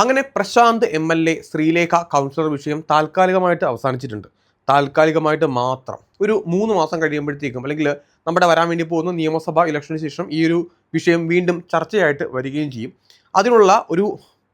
അങ്ങനെ Prashant MLA Sreelekha councillor വിഷയം താൽക്കാലികമായിട്ട് അവസാനിച്ചിട്ടുണ്ട്. താൽക്കാലികമായിട്ട് മാത്രം ഒരു 3 മാസം കഴിയുമ്പോഴത്തേക്കും അല്ലെങ്കിൽ നമ്മുടെ വരാൻ വേണ്ടി പോകുന്ന നിയമസഭാ ഇലക്ഷന് ശേഷം ഈ ഒരു വിഷയം വീണ്ടും ചർച്ചയായിട്ട് വരികയും ചെയ്യും. അതിനുള്ള ഒരു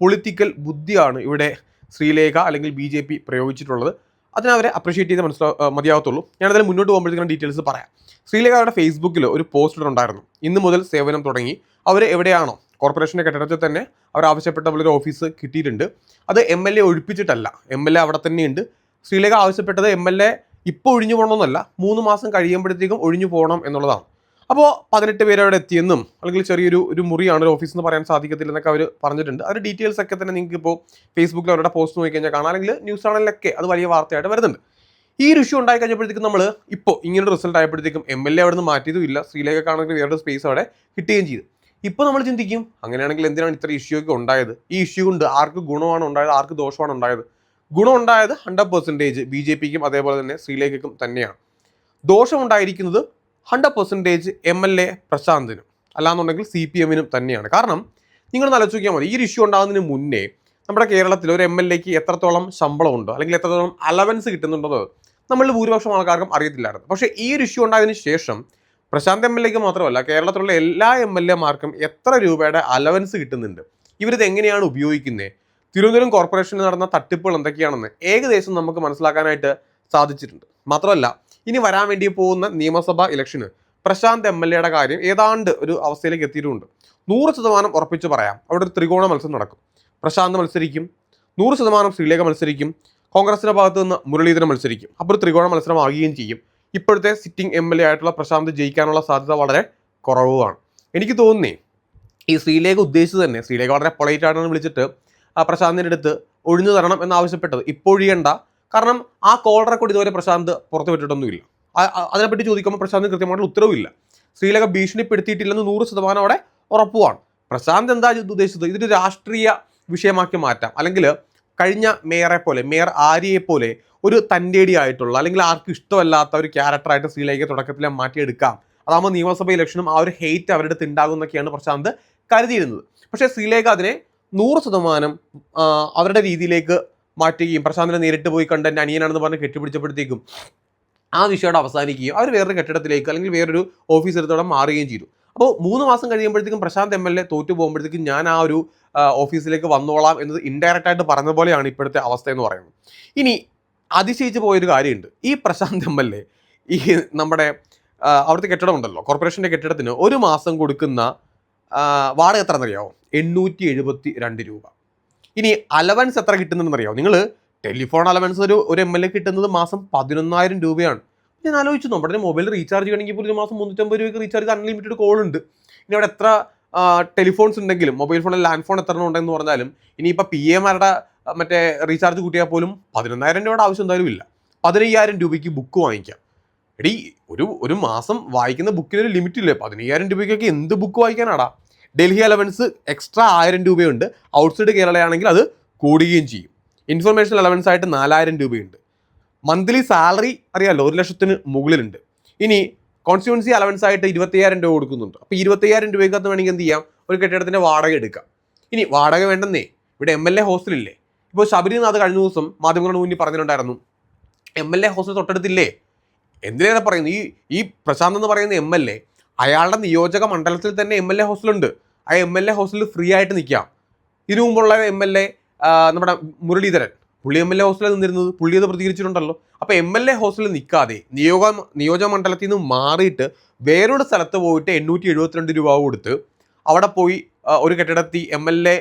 പൊളിറ്റിക്കൽ ബുദ്ധിയാണ് ഇവിടെ ശ്രീലേഖ അല്ലെങ്കിൽ BJP പ്രയോഗിച്ചിട്ടുള്ളത്. അതിനവരെ അപ്രീഷിയേറ്റ് ചെയ്ത് മതിയാവത്തുള്ളൂ. ഞാനതിൽ മുന്നോട്ട് പോകുമ്പോഴത്തേക്കും ഡീറ്റെയിൽസ് പറയാം. ശ്രീലേഖ അവരുടെ ഫേസ്ബുക്കിൽ ഒരു പോസ്റ്റ് ഉണ്ടായിരുന്നു. ഇന്ന് മുതൽ സേവനം തുടങ്ങി. അവർ എവിടെയാണോ കോർപ്പറേഷൻ്റെ കെട്ടിടത്തിൽ തന്നെ അവർ ആവശ്യപ്പെട്ട പോലെ ഒരു ഓഫീസ് കിട്ടിയിട്ടുണ്ട്. അത് MLA ഒഴിപ്പിച്ചിട്ടല്ല, MLA അവിടെ തന്നെയുണ്ട്. ശ്രീലേഖ ആവശ്യപ്പെട്ടത് MLA ഇപ്പോൾ ഒഴിഞ്ഞു പോകണമെന്നല്ല, 3 മാസം കഴിയുമ്പോഴത്തേക്കും ഒഴിഞ്ഞു പോകണം എന്നുള്ളതാണ്. അപ്പോൾ 18 പേര് അവിടെ എത്തിയെന്നും അല്ലെങ്കിൽ ചെറിയൊരു മുറിയാണ് ഒരു ഓഫീസ് എന്ന് പറയാൻ സാധിക്കത്തില്ലെന്നൊക്കെ അവർ പറഞ്ഞിട്ടുണ്ട്. അതിൻ്റെ ഡീറ്റെയിൽസ് ഒക്കെ തന്നെ നിങ്ങൾക്ക് ഇപ്പോൾ ഫേസ്ബുക്കിൽ അവരുടെ പോസ്റ്റ് നോക്കിക്കഴിഞ്ഞാൽ കാണാം, അല്ലെങ്കിൽ ന്യൂസ് ചാനലിലൊക്കെ അത് വലിയ വാർത്തയായിട്ട് വരുന്നുണ്ട്. ഈ ഒരു ഇഷ്യൂ ഉണ്ടായി കഴിഞ്ഞപ്പോഴത്തേക്കും നമ്മൾ ഇപ്പോൾ ഇങ്ങനൊരു റിസൾട്ട് ആയപ്പോഴത്തേക്കും MLA അവിടെ നിന്ന് മാറ്റിയതും ഇല്ല, ശ്രീലേഖക്കാണെങ്കിൽ വേറൊരു സ്പേസ് അവിടെ കിട്ടുകയും ചെയ്തു. ഇപ്പോൾ നമ്മൾ ചിന്തിക്കും, അങ്ങനെയാണെങ്കിൽ എന്തിനാണ് ഇത്ര ഇഷ്യൂ ഒക്കെ ഉണ്ടായത്? ഈ ഇഷ്യൂ കൊണ്ട് ആർക്ക് ഗുണമാണ് ഉണ്ടായത്, ആർക്ക് ദോഷമാണ് ഉണ്ടായത്? ഗുണം ഉണ്ടായത് 100% BJPക്കും അതേപോലെ തന്നെ ശ്രീലേഖയ്ക്കും തന്നെയാണ്. ദോഷം ഉണ്ടായിരിക്കുന്നത് 100% MLA പ്രശാന്തിനും അല്ലാന്നുണ്ടെങ്കിൽ CPMനും തന്നെയാണ്. കാരണം നിങ്ങൾ ആലോചിച്ച് നോക്കിയാൽ മതി, ഈ ഒരു ഇഷ്യൂ ഉണ്ടാകുന്നതിന് മുന്നേ നമ്മുടെ കേരളത്തിൽ ഒരു MLAക്ക് എത്രത്തോളം ശമ്പളമുണ്ടോ അല്ലെങ്കിൽ എത്രത്തോളം അലവൻസ് കിട്ടുന്നുണ്ടോ നമ്മൾ ഭൂരിപക്ഷം ആൾക്കാർക്കും അറിയത്തില്ലായിരുന്നു. പക്ഷേ ഈ ഒരു ഇഷ്യൂ ഉണ്ടായതിനു ശേഷം പ്രശാന്ത് MLAക്ക് മാത്രമല്ല, കേരളത്തിലുള്ള എല്ലാ MLAമാർക്കും എത്ര രൂപയുടെ അലവൻസ് കിട്ടുന്നുണ്ട്, ഇവരിത് എങ്ങനെയാണ് ഉപയോഗിക്കുന്നത്, തിരുവനന്തപുരം കോർപ്പറേഷനിൽ നടന്ന തട്ടിപ്പുകൾ എന്തൊക്കെയാണെന്ന് ഏകദേശം നമുക്ക് മനസ്സിലാക്കാനായിട്ട് സാധിച്ചിട്ടുണ്ട്. മാത്രമല്ല, ഇനി വരാൻ വേണ്ടി പോകുന്ന നിയമസഭാ ഇലക്ഷന് പ്രശാന്ത് MLAയുടെ കാര്യം ഏതാണ്ട് ഒരു അവസ്ഥയിലേക്ക് എത്തിയിട്ടുമുണ്ട്. 100% ഉറപ്പിച്ച് പറയാം, അവിടെ ഒരു ത്രികോണ മത്സരം നടക്കും. പ്രശാന്ത് മത്സരിക്കും, 100% ശ്രീലേഖ മത്സരിക്കും, കോൺഗ്രസിൻ്റെ ഭാഗത്ത് നിന്ന് മുരളീധരൻ മത്സരിക്കും. അപ്പോൾ ഒരു ത്രികോണ മത്സരമാകുകയും ചെയ്യും. ഇപ്പോഴത്തെ സിറ്റിംഗ് MLA ആയിട്ടുള്ള പ്രശാന്ത് ജയിക്കാനുള്ള സാധ്യത വളരെ കുറവാണ്. എനിക്ക് തോന്നുന്നേ ഈ ശ്രീലേഖ ഉദ്ദേശിച്ചത് തന്നെ, ശ്രീലേഖ വളരെ പൊളൈറ്റ് ആയിട്ടാണ് വിളിച്ചിട്ട് പ്രശാന്തിൻ്റെ അടുത്ത് ഒഴിഞ്ഞു തരണം എന്നാവശ്യപ്പെട്ടത്. ഇപ്പോൾ ഒഴിയണ്ട, കാരണം ആ കോൾ റെക്കോർഡ് ഇതുവരെ പ്രശാന്ത് പുറത്തു വിട്ടിട്ടൊന്നുമില്ല. അതിനെപ്പറ്റി ചോദിക്കുമ്പോൾ പ്രശാന്ത് കൃത്യമായിട്ടുള്ള ഉത്തരവില്ല. ശ്രീലേഖ ഭീഷണിപ്പെടുത്തിയിട്ടില്ലെന്ന് 100% അവിടെ ഉറപ്പുമാണ്. പ്രശാന്ത് എന്താ ഉദ്ദേശിച്ചത്, ഇതൊരു രാഷ്ട്രീയ വിഷയമാക്കി മാറ്റാം, അല്ലെങ്കിൽ കഴിഞ്ഞ മേയർ ആര്യയെ പോലെ ഒരു തൻ്റെടി ആയിട്ടുള്ള അല്ലെങ്കിൽ ആർക്കും ഇഷ്ടമല്ലാത്ത ഒരു ക്യാരക്ടറായിട്ട് ശ്രീലേഖയെ തുടക്കത്തിലെ മാറ്റിയെടുക്കാം. അതാകുമ്പോൾ നിയമസഭ ഇലക്ഷനും ആ ഒരു ഹെയ്റ്റ് അവരുടെ അടുത്ത് ഉണ്ടാകും എന്നൊക്കെയാണ് പ്രശാന്ത് കരുതിയിരുന്നത്. പക്ഷേ ശ്രീലേഖ അതിനെ 100% അവരുടെ രീതിയിലേക്ക് മാറ്റുകയും പ്രശാന്തിനെ നേരിട്ട് പോയി കണ്ട് എൻ്റെ അനിയനാണെന്ന് പറഞ്ഞ് കെട്ടിപ്പിടിച്ചപ്പോഴത്തേക്കും ആ വിഷയം അവസാനിക്കുകയും അവർ വേറൊരു കെട്ടിടത്തിലേക്ക് അല്ലെങ്കിൽ വേറൊരു ഓഫീസ് എടുത്തോടെ മാറുകയും ചെയ്തു. അപ്പോൾ 3 മാസം കഴിയുമ്പോഴത്തേക്കും പ്രശാന്ത് MLA തോറ്റു പോകുമ്പോഴത്തേക്കും ഞാൻ ആ ഒരു ഓഫീസിലേക്ക് വന്നോളാം എന്നത് ഇൻഡയറക്റ്റ് ആയിട്ട് പറഞ്ഞ പോലെയാണ് ഇപ്പോഴത്തെ അവസ്ഥ എന്ന് പറയുന്നത്. ഇനി അതിശയിച്ച് പോയൊരു കാര്യമുണ്ട്, ഈ പ്രശാന്ത് MLA ഈ നമ്മുടെ അവിടുത്തെ കെട്ടിടം ഉണ്ടല്ലോ, കോർപ്പറേഷൻ്റെ കെട്ടിടത്തിന് ഒരു മാസം കൊടുക്കുന്ന വാടക എത്ര എന്നറിയാമോ? 872 രൂപ. ഇനി അലവൻസ് എത്ര കിട്ടുന്നതെന്നറിയാമോ? നിങ്ങൾ ടെലിഫോൺ അലവൻസ് ഒരു MLA കിട്ടുന്നത് മാസം 11,000 രൂപയാണ്. ഞാൻ ആലോചിച്ചു, നമ്മുടെ മൊബൈൽ റീചാർജ് ചെയ്യണമെങ്കിൽ ഇപ്പോൾ ഒരു മാസം 350 രൂപയ്ക്ക് റീചാർജ് ചെയ്ത് അൺലിമിറ്റഡ് കോൾ ഉണ്ട്. ഇനി അവിടെ എത്ര ടെലിഫോൺസ് ഉണ്ടെങ്കിലും, മൊബൈൽ ഫോണിൽ ലാൻഡ് ഫോൺ എത്ര ഉണ്ടെന്ന് പറഞ്ഞാലും, ഇനിയിപ്പോൾ PAമാരുടെ മറ്റേ റീചാർജ് കൂട്ടിയാൽ പോലും 11,000 രൂപയുടെ ആവശ്യം എന്തായാലും ഇല്ല. 15,000 രൂപയ്ക്ക് ബുക്ക് വാങ്ങിക്കാം. എടീ, ഒരു മാസം വായിക്കുന്ന ബുക്കിനൊരു ലിമിറ്റ് ഇല്ലേ? 15,000 രൂപയ്ക്കൊക്കെ എന്ത് ബുക്ക് വായിക്കാനാടാ? ഡൽഹി അലവൻസ് എക്സ്ട്രാ 1000 രൂപയുണ്ട്. ഔട്ട്സൈഡ് കേരളയാണെങ്കിൽ അത് കൂടുകയും ചെയ്യും. ഇൻഫർമേഷൻ അലവൻസ് ആയിട്ട് 4,000 രൂപയുണ്ട്. മന്ത്ലി സാലറി അറിയാമല്ലോ, 1,00,000 മുകളിലുണ്ട്. ഇനി കോൺസ്റ്റിറ്റ്യുവൻസി അലവൻസ് ആയിട്ട് 25,000 രൂപ കൊടുക്കുന്നുണ്ട്. അപ്പോൾ 25,000 രൂപയ്ക്കകത്ത് വേണമെങ്കിൽ എന്ത് ചെയ്യാം, ഒരു കെട്ടിടത്തിൻ്റെ വാടക എടുക്കാം. ഇനി വാടക വേണ്ടെന്നേ, ഇവിടെ MLA ഹോസ്റ്റലില്ലേ? ഇപ്പോൾ ശബരിനാഥ് കഴിഞ്ഞ ദിവസം മാധ്യമങ്ങളുടെ മുന്നിൽ പറഞ്ഞിട്ടുണ്ടായിരുന്നു, MLA ഹോസ്റ്റൽ തൊട്ടടുത്തില്ലേ. എന്തിനാണ് പറയുന്നത്, ഈ പ്രശാന്ത് എന്ന് പറയുന്ന MLA അയാളുടെ നിയോജക മണ്ഡലത്തിൽ തന്നെ MLA ഹോസ്റ്റലുണ്ട്. ആ MLA ഹോസ്റ്റലിൽ ഫ്രീ ആയിട്ട് നിൽക്കാം. ഇതിനു മുമ്പുള്ള MLA നമ്മുടെ മുരളീധരൻ, പുള്ളി MLA ഹോസ്റ്റലിൽ നിന്നിരുന്നത്, പുള്ളി അത് പ്രതികരിച്ചിട്ടുണ്ടല്ലോ. അപ്പോൾ MLA ഹോസ്റ്റലിൽ നിൽക്കാതെ നിയോജക മണ്ഡലത്തിൽ നിന്ന് മാറിയിട്ട് വേറൊരു സ്ഥലത്ത് പോയിട്ട് 872 രൂപ കൊടുത്ത് അവിടെ പോയി ഒരു കെട്ടിടത്തിൽ MLA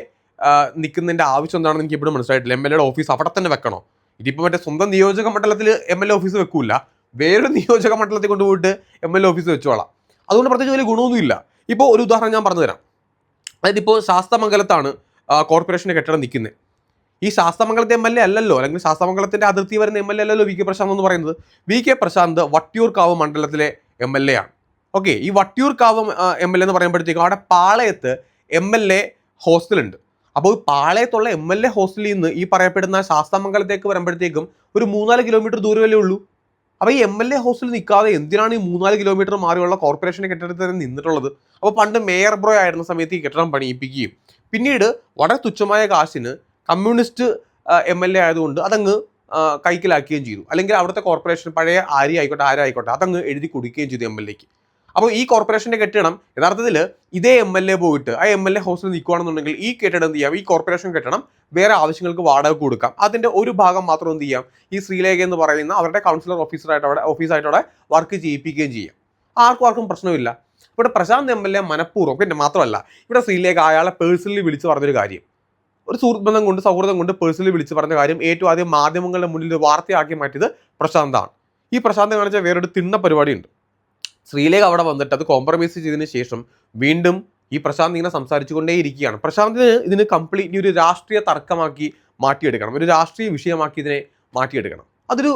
നിൽക്കുന്നതിൻ്റെ ആവശ്യം എന്താണെന്ന് എനിക്ക് എപ്പോഴും മനസ്സിലായിട്ടില്ല. MLAയുടെ ഓഫീസ് അവിടെ തന്നെ വെക്കണോ? ഇതിപ്പോൾ മറ്റേ സ്വന്തം നിയോജക മണ്ഡലത്തിൽ MLA ഓഫീസ് വെക്കൂല, വേറൊരു നിയോജക മണ്ഡലത്തിൽ കൊണ്ടുപോയിട്ട് MLA ഓഫീസ് വെച്ചോളാം. അതുകൊണ്ട് പ്രത്യേകിച്ച് വലിയ ഗുണമൊന്നുമില്ല. ഇപ്പോൾ ഒരു ഉദാഹരണം ഞാൻ പറഞ്ഞു തരാം. അതായത് ഇപ്പോൾ ശാസ്തമംഗലത്താണ് കോർപ്പറേഷൻ്റെ കെട്ടിടം നിൽക്കുന്നത്. ഈ ശാസ്തമംഗലത്തെ MLA അല്ലല്ലോ, അല്ലെങ്കിൽ ശാസ്തമംഗലത്തിൻ്റെ അതിർത്തി വരുന്ന MLA അല്ലല്ലോ VK പ്രശാന്ത് എന്ന് പറയുന്നത്. VK പ്രശാന്ത് വട്ടിയൂർക്കാവ് മണ്ഡലത്തിലെ MLA ആണ്. ഓക്കെ, ഈ വട്ടിയൂർക്കാവ് MLA എന്ന് പറയുമ്പോഴത്തേക്കും അവിടെ പാളയത്ത് MLA ഹോസ്റ്റലുണ്ട്. അപ്പോൾ പാളയത്തുള്ള MLA ഹോസ്റ്റലിൽ നിന്ന് ഈ പറയപ്പെടുന്ന ശാസ്തമംഗലത്തേക്ക് വരുമ്പോഴത്തേക്കും ഒരു 3-4 കിലോമീറ്റർ ദൂരമല്ലേ ഉള്ളൂ. അപ്പോൾ ഈ MLA ഹോസ്റ്റലിൽ നിൽക്കാതെ എന്തിനാണ് ഈ 3-4 കിലോമീറ്റർ മാറിയുള്ള കോർപ്പറേഷൻ്റെ കെട്ടിടത്തിൽ തന്നെ നിന്നിട്ടുള്ളത്? അപ്പോൾ പണ്ട് മേയർ ബ്രോ ആയിരുന്ന സമയത്ത് ഈ കെട്ടിടം പണിയിപ്പിക്കുകയും പിന്നീട് വളരെ തുച്ഛമായ കാശിന് കമ്മ്യൂണിസ്റ്റ് MLA ആയതുകൊണ്ട് അതങ്ങ് കൈക്കലാക്കുകയും ചെയ്തു. അല്ലെങ്കിൽ അവിടുത്തെ കോർപ്പറേഷൻ പഴയ ആരായിക്കോട്ടെ അതങ്ങ് എഴുതി കൊടുക്കുകയും ചെയ്തു MLAക്ക്. അപ്പോൾ ഈ കോർപ്പറേഷൻ്റെ കെട്ടിടം യഥാർത്ഥത്തിൽ ഇതേ MLA പോയിട്ട് ആ MLA ഹൗസിൽ നിൽക്കുകയാണെന്നുണ്ടെങ്കിൽ ഈ കെട്ടിടം എന്ത് ചെയ്യാം, ഈ കോർപ്പറേഷൻ കെട്ടിടം വേറെ ആവശ്യങ്ങൾക്ക് വാടക കൊടുക്കാം. അതിൻ്റെ ഒരു ഭാഗം മാത്രം എന്ത് ചെയ്യാം, ഈ ശ്രീലേഖ എന്ന് പറയുന്ന അവരുടെ കൗൺസിലർ ഓഫീസായിട്ട് അവിടെ വർക്ക് ചെയ്യിപ്പിക്കുകയും ചെയ്യാം. ആർക്കും പ്രശ്നമില്ല. ഇവിടെ പ്രശാന്ത് MLA മനഃപൂർവ്വം, പിന്നെ മാത്രമല്ല ഇവിടെ ശ്രീലേഖ അയാളെ പേഴ്സണലി വിളിച്ച് പറഞ്ഞൊരു കാര്യം, ഒരു സൗഹൃദം കൊണ്ട് പേഴ്സണലി വിളിച്ച് പറഞ്ഞ കാര്യം ഏറ്റവും ആദ്യം മാധ്യമങ്ങളുടെ മുന്നിൽ വാർത്തയാക്കി മാറ്റിയത് പ്രശാന്താണ്. ഈ പ്രശാന്ത് കാണിച്ച വേറൊരു തിണ്ണ പരിപാടിയുണ്ട്. ശ്രീലേഖ അവിടെ വന്നിട്ട് അത് കോംപ്രമൈസ് ചെയ്തതിന് ശേഷം വീണ്ടും ഈ പ്രശാന്ത് ഇങ്ങനെ സംസാരിച്ചുകൊണ്ടേയിരിക്കുകയാണ്. പ്രശാന്തിന് ഇതിന് കംപ്ലീറ്റ്ലി ഒരു രാഷ്ട്രീയ തർക്കമാക്കി മാറ്റിയെടുക്കണം, ഒരു രാഷ്ട്രീയ വിഷയമാക്കി ഇതിനെ മാറ്റിയെടുക്കണം. അതൊരു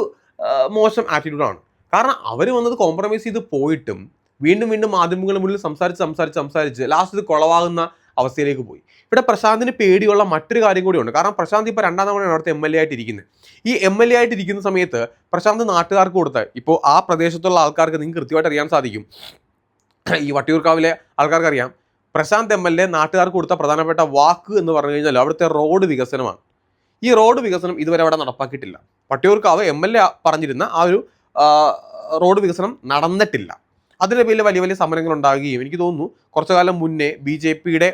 മോശം ആറ്റിറ്റ്യൂഡാണ്. കാരണം അവർ വന്നത് കോംപ്രമൈസ് ചെയ്ത് പോയിട്ടും വീണ്ടും മാധ്യമങ്ങളുടെ മുന്നിൽ സംസാരിച്ച് ലാസ്റ്റ് ഇത് കുളവാകുന്ന അവസ്ഥയിലേക്ക് പോയി. ഇവിടെ പ്രശാന്തിന് പേടിയുള്ള മറ്റൊരു കാര്യം കൂടിയുണ്ട്. കാരണം പ്രശാന്ത് ഇപ്പോൾ 2ാം തവണയാണ് അവിടുത്തെ MLA ആയിട്ടിരിക്കുന്നത്. ഈ MLA ആയിട്ടിരിക്കുന്ന സമയത്ത് പ്രശാന്ത് നാട്ടുകാർക്ക് കൊടുത്ത, ഇപ്പോൾ ആ പ്രദേശത്തുള്ള ആൾക്കാർക്ക് നിങ്ങൾക്ക് കൃത്യമായിട്ട് അറിയാൻ സാധിക്കും, ഈ വട്ടിയൂർക്കാവിലെ ആൾക്കാർക്ക് അറിയാം, പ്രശാന്ത് MLA നാട്ടുകാർക്ക് കൊടുത്ത പ്രധാനപ്പെട്ട വാക്ക് എന്ന് പറഞ്ഞു കഴിഞ്ഞാൽ അവിടുത്തെ റോഡ് വികസനമാണ്. ഈ റോഡ് വികസനം ഇതുവരെ അവിടെ നടപ്പാക്കിയിട്ടില്ല. വട്ടിയൂർക്കാവ് MLA പറഞ്ഞിരുന്ന ആ ഒരു റോഡ് വികസനം നടന്നിട്ടില്ല. അതിൻ്റെ പേരിൽ വലിയ സമരങ്ങൾ ഉണ്ടാകുകയും എനിക്ക് തോന്നുന്നു കുറച്ചു കാലം മുന്നേ BJPയുടെ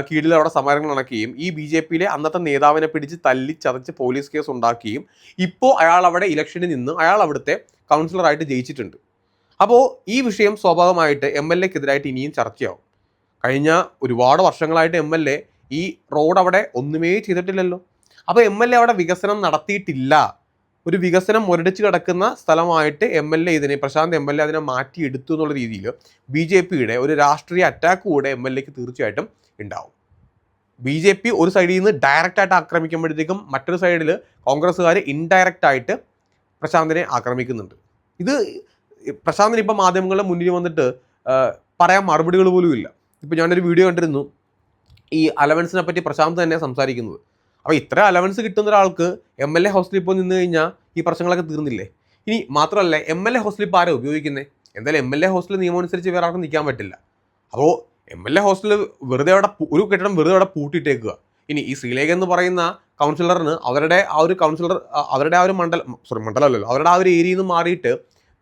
കീഴിൽ അവിടെ സമരങ്ങൾ നടക്കുകയും ഈ BJPയിലെ അന്നത്തെ നേതാവിനെ പിടിച്ച് തല്ലി ചതച്ച് പോലീസ് കേസ് ഉണ്ടാക്കുകയും ഇപ്പോൾ അയാൾ അവിടെ ഇലക്ഷനിൽ നിന്ന് അയാൾ അവിടുത്തെ കൗൺസിലറായിട്ട് ജയിച്ചിട്ടുണ്ട്. അപ്പോൾ ഈ വിഷയം സ്വാഭാവികമായിട്ട് MLAക്കെതിരായിട്ട് ഇനിയും ചർച്ചയാവും. കഴിഞ്ഞ ഒരുപാട് വർഷങ്ങളായിട്ട് MLA ഈ റോഡ് അവിടെ ഒന്നുമേ ചെയ്തിട്ടില്ലല്ലോ. അപ്പോൾ MLA അവിടെ വികസനം നടത്തിയിട്ടില്ല. ഒരു വികസനം മുരടിച്ച് കിടക്കുന്ന സ്ഥലമായിട്ട് പ്രശാന്ത് MLA അതിനെ മാറ്റിയെടുത്തു എന്നുള്ള രീതിയിൽ BJPയുടെ ഒരു രാഷ്ട്രീയ അറ്റാക്ക് കൂടെ MLAക്ക് തീർച്ചയായിട്ടും ഉണ്ടാവും. BJP ഒരു സൈഡിൽ നിന്ന് ഡയറക്റ്റായിട്ട് ആക്രമിക്കുമ്പോഴത്തേക്കും മറ്റൊരു സൈഡിൽ കോൺഗ്രസ്സുകാർ ഇൻഡയറക്റ്റ് ആയിട്ട് പ്രശാന്തിനെ ആക്രമിക്കുന്നുണ്ട്. ഇത് പ്രശാന്തിന് ഇപ്പം മാധ്യമങ്ങളുടെ മുന്നിൽ വന്നിട്ട് പറയാൻ മറുപടികൾ പോലും ഇല്ല. ഇപ്പം ഞാനൊരു വീഡിയോ കണ്ടിരുന്നു, ഈ അലവൻസിനെ പറ്റി പ്രശാന്ത് തന്നെ സംസാരിക്കുന്നത്. അപ്പോൾ ഇത്ര അലവൻസ് കിട്ടുന്ന ഒരാൾക്ക് MLA ഹൗസിൽ ഇപ്പോൾ നിന്ന് കഴിഞ്ഞാൽ ഈ പ്രശ്നങ്ങളൊക്കെ തീർന്നില്ലേ? ഇനി മാത്രമല്ല MLA ഹൗസിൽ ഇപ്പോൾ ആരാ ഉപയോഗിക്കുന്നത്? എന്തായാലും MLA ഹൗസിൽ നിയമം അനുസരിച്ച് വേറെ ആർക്കും നിൽക്കാൻ പറ്റില്ല. അപ്പോൾ MLA ഹൗസിൽ ഒരു കെട്ടിടം വെറുതെ അവിടെ പൂട്ടിയിട്ടേക്കുക. ഇനി ഈ ശ്രീലേഖ എന്ന് പറയുന്ന കൗൺസിലറിന് അവരുടെ ആ ഒരു മണ്ഡലമല്ലല്ലോ, അവരുടെ ആ ഒരു ഏരിയയിൽ നിന്ന് മാറിയിട്ട്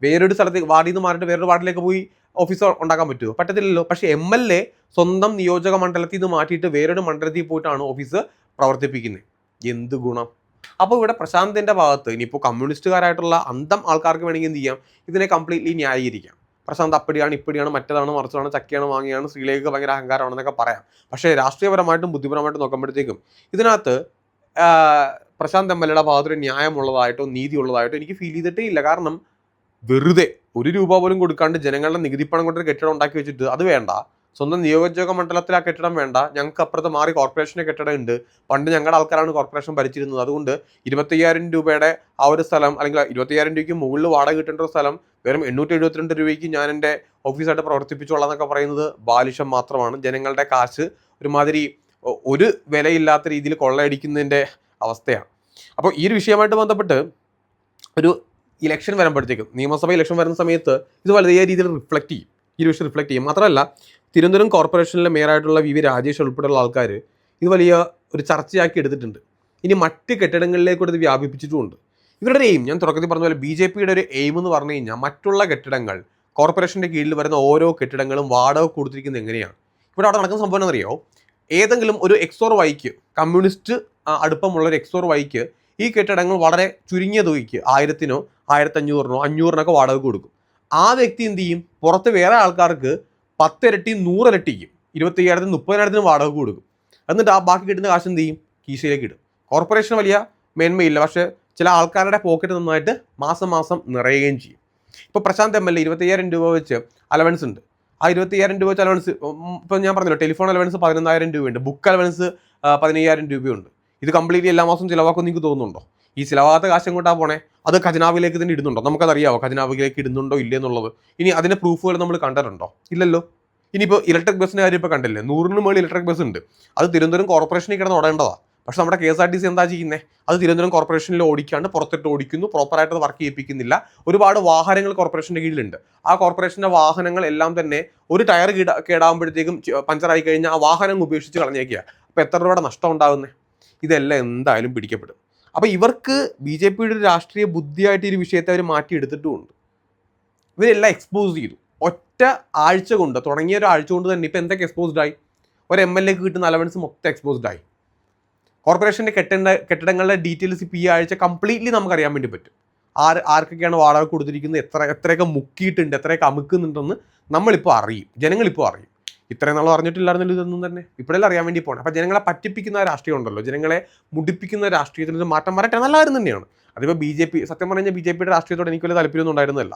വേറൊരു സ്ഥലത്തേക്ക് വാർഡിൽ നിന്ന് മാറിയിട്ട് വേറൊരു വാർഡിലേക്ക് പോയി ഓഫീസ് ഉണ്ടാക്കാൻ പറ്റുമോ? പറ്റത്തില്ലല്ലോ. പക്ഷേ MLA സ്വന്തം നിയോജക മണ്ഡലത്തിൽ നിന്ന് മാറ്റിയിട്ട് വേറൊരു മണ്ഡലത്തിൽ പോയിട്ടാണ് ഓഫീസ് പ്രവർത്തിപ്പിക്കുന്നത്. എന്ത് ഗുണം? അപ്പോൾ ഇവിടെ പ്രശാന്തിൻ്റെ ഭാഗത്ത് ഇനിയിപ്പോൾ കമ്മ്യൂണിസ്റ്റുകാരായിട്ടുള്ള അന്തം ആൾക്കാർക്ക് വേണമെങ്കിൽ എന്ത് ചെയ്യാം, ഇതിനെ കംപ്ലീറ്റ്ലി ന്യായീകരിക്കാം. പ്രശാന്ത് അപ്പടിയാണ് ഇപ്പടിയാണ് മറ്റേതാണ് മറിച്ചതാണ് ചക്കയാണ് വാങ്ങിയാണ് ശ്രീലേഖ ഭയങ്കര അഹങ്കാരമാണെന്നൊക്കെ പറയാം. പക്ഷേ രാഷ്ട്രീയപരമായിട്ടും ബുദ്ധിപരമായിട്ടും നോക്കുമ്പോഴത്തേക്കും ഇതിനകത്ത് പ്രശാന്ത് MLAയുടെ ഭാഗത്തൊരു ന്യായമുള്ളതായിട്ടോ നീതിയുള്ളതായിട്ടോ എനിക്ക് ഫീൽ ചെയ്തിട്ടേ ഇല്ല. കാരണം വെറുതെ ₹1 പോലും കൊടുക്കാണ്ട് ജനങ്ങളുടെ നികുതിപ്പണം കൊണ്ടൊരു കെട്ടിടം ഉണ്ടാക്കി വെച്ചിട്ട് അത് വേണ്ട, സ്വന്തം നിയോജക മണ്ഡലത്തിൽ ആ കെട്ടിടം വേണ്ട, ഞങ്ങൾക്ക് അപ്പുറത്ത് മാറി കോർപ്പറേഷൻ്റെ കെട്ടിടം ഉണ്ട്, പണ്ട് ഞങ്ങളുടെ ആൾക്കാരാണ് കോർപ്പറേഷൻ ഭരിച്ചിരുന്നത്, അതുകൊണ്ട് 25,000 രൂപയുടെ ആ ഒരു സ്ഥലം, അല്ലെങ്കിൽ 25,000 രൂപയ്ക്ക് മുകളിൽ വാടക കിട്ടേണ്ട ഒരു സ്ഥലം വെറും 872 രൂപയ്ക്ക് ഞാൻ എൻ്റെ ഓഫീസായിട്ട് പ്രവർത്തിപ്പിച്ചോളാം എന്നൊക്കെ പറയുന്നത് ബാലിശം മാത്രമാണ്. ജനങ്ങളുടെ കാശ് ഒരുമാതിരി ഒരു വിലയില്ലാത്ത രീതിയിൽ കൊള്ളയടിക്കുന്നതിൻ്റെ അവസ്ഥയാണ്. അപ്പോൾ ഈ ഒരു വിഷയമായിട്ട് ബന്ധപ്പെട്ട് ഒരു ഇലക്ഷൻ വരുമ്പോഴത്തേക്കും, നിയമസഭ ഇലക്ഷൻ വരുന്ന സമയത്ത് ഇത് വലിയ രീതിയിൽ റിഫ്ലക്റ്റ് ചെയ്യും, ഈ വിഷയം റിഫ്ലക്റ്റ് ചെയ്യും. മാത്രമല്ല തിരുവനന്തപുരം കോർപ്പറേഷനിലെ മേയറായിട്ടുള്ള VV രാജേഷ് ഉൾപ്പെടെയുള്ള ആൾക്കാർ ഇത് വലിയ ഒരു ചർച്ചയാക്കി എടുത്തിട്ടുണ്ട്. ഇനി മറ്റ് കെട്ടിടങ്ങളിലേക്കൂടെ ഇത് വ്യാപിപ്പിച്ചിട്ടുമുണ്ട്. ഇവരുടെ എയിം, ഞാൻ തുടക്കത്തിൽ പറഞ്ഞ പോലെ BJPയുടെ ഒരു എയിം എന്ന് പറഞ്ഞു കഴിഞ്ഞാൽ മറ്റുള്ള കെട്ടിടങ്ങൾ, കോർപ്പറേഷൻ്റെ കീഴിൽ വരുന്ന ഓരോ കെട്ടിടങ്ങളും വാടക കൊടുത്തിരിക്കുന്നത് എങ്ങനെയാണ്. ഇവിടെ അവിടെ നടക്കുന്ന സംഭവം എന്നറിയോ, ഏതെങ്കിലും ഒരു XOR-Yക്ക്, കമ്മ്യൂണിസ്റ്റ് അടുപ്പമുള്ള ഒരു XOR-Yക്ക് ഈ കെട്ടിടങ്ങൾ വളരെ ചുരുങ്ങിയ തുകയ്ക്ക് 1000-നോ 1500-നോ 500-നൊക്കെ വാടക കൊടുക്കും. ആ വ്യക്തി എന്ത് ചെയ്യും, പുറത്ത് വേറെ ആൾക്കാർക്ക് 10 ഇരട്ടി 100 ഇരട്ടിക്കും 25,000-നും 30,000-നും വാടക കൊടുക്കും. എന്നിട്ട് ആ ബാക്കി കിട്ടുന്ന കാശ് എന്ത് ചെയ്യും, കീശയിലേക്ക് ഇടും. കോർപ്പറേഷൻ വലിയ മേന്മയില്ല, പക്ഷേ ചില ആൾക്കാരുടെ പോക്കറ്റ് നന്നായിട്ട് മാസം നിറയുകയും ചെയ്യും. ഇപ്പോൾ പ്രശാന്ത് MLA 25,000 രൂപ വെച്ച് അലവൻസ് ഉണ്ട്. ആ 25,000 രൂപ വെച്ച് അലവൻസ്, ഇപ്പോൾ ഞാൻ പറഞ്ഞല്ലോ ടെലിഫോൺ അലവൻസ് 11,000 രൂപയുണ്ട്, ബുക്ക് അലവൻസ് 15,000 രൂപയുണ്ട്. ഇത് കംപ്ലീറ്റ്ലി എല്ലാ മാസവും ചിലവാക്കുമെന്ന് നിങ്ങൾക്ക് തോന്നുന്നുണ്ടോ? ഈ ചിലവാകാത്ത കാശ് എങ്ങോട്ടാണ് പോണേ? അത് ഖജനാവിലേക്ക് തന്നെ ഇടുന്നുണ്ടോ? നമുക്കതറിയാമോ ഖജനാവിലേക്ക് ഇടുന്നുണ്ടോ ഇല്ലേ എന്നുള്ളത്? ഇനി അതിൻ്റെ പ്രൂഫുകൾ നമ്മൾ കണ്ടിട്ടുണ്ടോ? ഇല്ലല്ലോ. ഇനിയിപ്പോൾ ഇലക്ട്രിക് ബസ്സിൻ്റെ കാര്യം ഇപ്പോൾ കണ്ടില്ലേ, 100-ന് മുകളിൽ ഇലക്ട്രിക് ബസ് ഉണ്ട്. അത് തിരുവനന്തപുരം കോർപ്പറേഷനിൽ കിടന്ന് ഓടേണ്ടതാണ്. പക്ഷെ നമ്മുടെ KSRTC എന്താ ചെയ്യുന്നത്? അത് തിരുവനന്തപുരം കോർപ്പറേഷനിൽ ഓടിക്കാണ്ട് പുറത്തിട്ട് ഓടിക്കുന്നു, പ്രോപ്പറായിട്ട് അത് വർക്ക് ചെയ്യിപ്പിക്കുന്നില്ല. ഒരുപാട് വാഹനങ്ങൾ കോർപ്പറേഷൻ്റെ കീഴിലുണ്ട്. ആ കോർപ്പറേഷൻ്റെ വാഹനങ്ങൾ എല്ലാം തന്നെ ഒരു ടയർ കേടാകുമ്പോഴത്തേക്കും പഞ്ചറായി കഴിഞ്ഞാൽ ആ വാഹനം ഉപേക്ഷിച്ച് കളഞ്ഞേക്കുക. അപ്പോൾ എത്ര രൂപയുടെ നഷ്ടം ഉണ്ടാകുന്നത്? ഇതെല്ലാം എന്തായാലും പിടിക്കപ്പെടും. അപ്പോൾ ഇവർക്ക് BJPയുടെ ഒരു രാഷ്ട്രീയ ബുദ്ധിയായിട്ട് ഈ വിഷയത്തെ അവർ മാറ്റിയെടുത്തിട്ടുമുണ്ട്. ഇവരെല്ലാം എക്സ്പോസ് ചെയ്തു. ഒറ്റ ആഴ്ച കൊണ്ട്, തുടങ്ങിയ ഒരു ആഴ്ച കൊണ്ട് തന്നെ ഇപ്പോൾ എന്തൊക്കെ എക്സ്പോസ്ഡ് ആയി? ഒരു MLAക്ക് കിട്ടുന്ന അലവൻസ് മൊത്തം എക്സ്പോസ്ഡ് ആയി. കോർപ്പറേഷൻ്റെ കെട്ടിടങ്ങളുടെ ഡീറ്റെയിൽസ് ഇപ്പോൾ ഈ ആഴ്ച കംപ്ലീറ്റ്ലി നമുക്കറിയാൻ വേണ്ടി പറ്റും. ആർക്കൊക്കെയാണ് വാടക കൊടുത്തിരിക്കുന്നത്, എത്രയൊക്കെ മുക്കിയിട്ടുണ്ട്, എത്രയൊക്കെ അമുക്കുന്നുണ്ടെന്ന് നമ്മളിപ്പോൾ അറിയും, ജനങ്ങളിപ്പോൾ അറിയും. ഇത്രയും നാളും അറിഞ്ഞിട്ടില്ലായിരുന്നല്ലോ ഇതൊന്നും തന്നെ. ഇപ്പോഴെല്ലാം അറിയാൻ വേണ്ടി പോകണം. അപ്പോൾ ജനങ്ങളെ പറ്റിപ്പിക്കുന്ന രാഷ്ട്രീയം ഉണ്ടല്ലോ, ജനങ്ങളെ മുടിപ്പിക്കുന്ന രാഷ്ട്രീയത്തിൽ ഒരു മാറ്റം വരട്ടെ, നല്ല കാര്യം തന്നെയാണ്. അതിപ്പോൾ BJP, സത്യം പറഞ്ഞാൽ BJPയുടെ രാഷ്ട്രീയത്തോട് എനിക്ക് വലിയ താല്പര്യമൊന്നും ഉണ്ടായിരുന്നില്ല.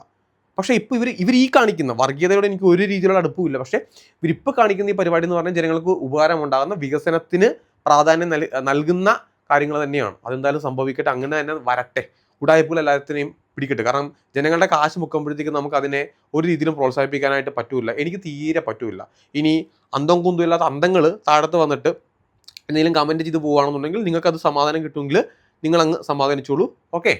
പക്ഷേ ഇപ്പോൾ ഇവർ ഈ കാണിക്കുന്ന വർഗീയതയോട് എനിക്ക് ഒരു രീതിയിലുള്ള അടുപ്പമില്ല. പക്ഷേ ഇവരിപ്പോൾ കാണിക്കുന്ന ഈ പരിപാടി എന്ന് പറഞ്ഞാൽ ജനങ്ങൾക്ക് ഉപകാരം ഉണ്ടാകുന്ന, വികസനത്തിന് പ്രാധാന്യം നൽകുന്ന കാര്യങ്ങൾ തന്നെയാണ്. അതെന്തായാലും സംഭവിക്കട്ടെ, അങ്ങനെ തന്നെ വരട്ടെ. ഉടായ്പകൾ എല്ലാത്തിനെയും പിടിക്കട്ടെ. കാരണം ജനങ്ങളുടെ കാശ് മുക്കുമ്പോഴത്തേക്ക് നമുക്ക് അതിനെ ഒരു രീതിയിലും പ്രോത്സാഹിപ്പിക്കാനായിട്ട് പറ്റൂല. എനിക്ക് തീരെ പറ്റൂല. ഇനി അന്തം കുന്തും ഇല്ലാത്ത അന്തങ്ങൾ താഴത്ത് വന്നിട്ട് എന്തെങ്കിലും കമൻറ്റ് ചെയ്ത് പോവുകയാണെന്നുണ്ടെങ്കിൽ നിങ്ങൾക്കത് സമാധാനം കിട്ടുമെങ്കിൽ നിങ്ങൾ അങ്ങ് സമാധാനിച്ചോളൂ. ഓക്കെ.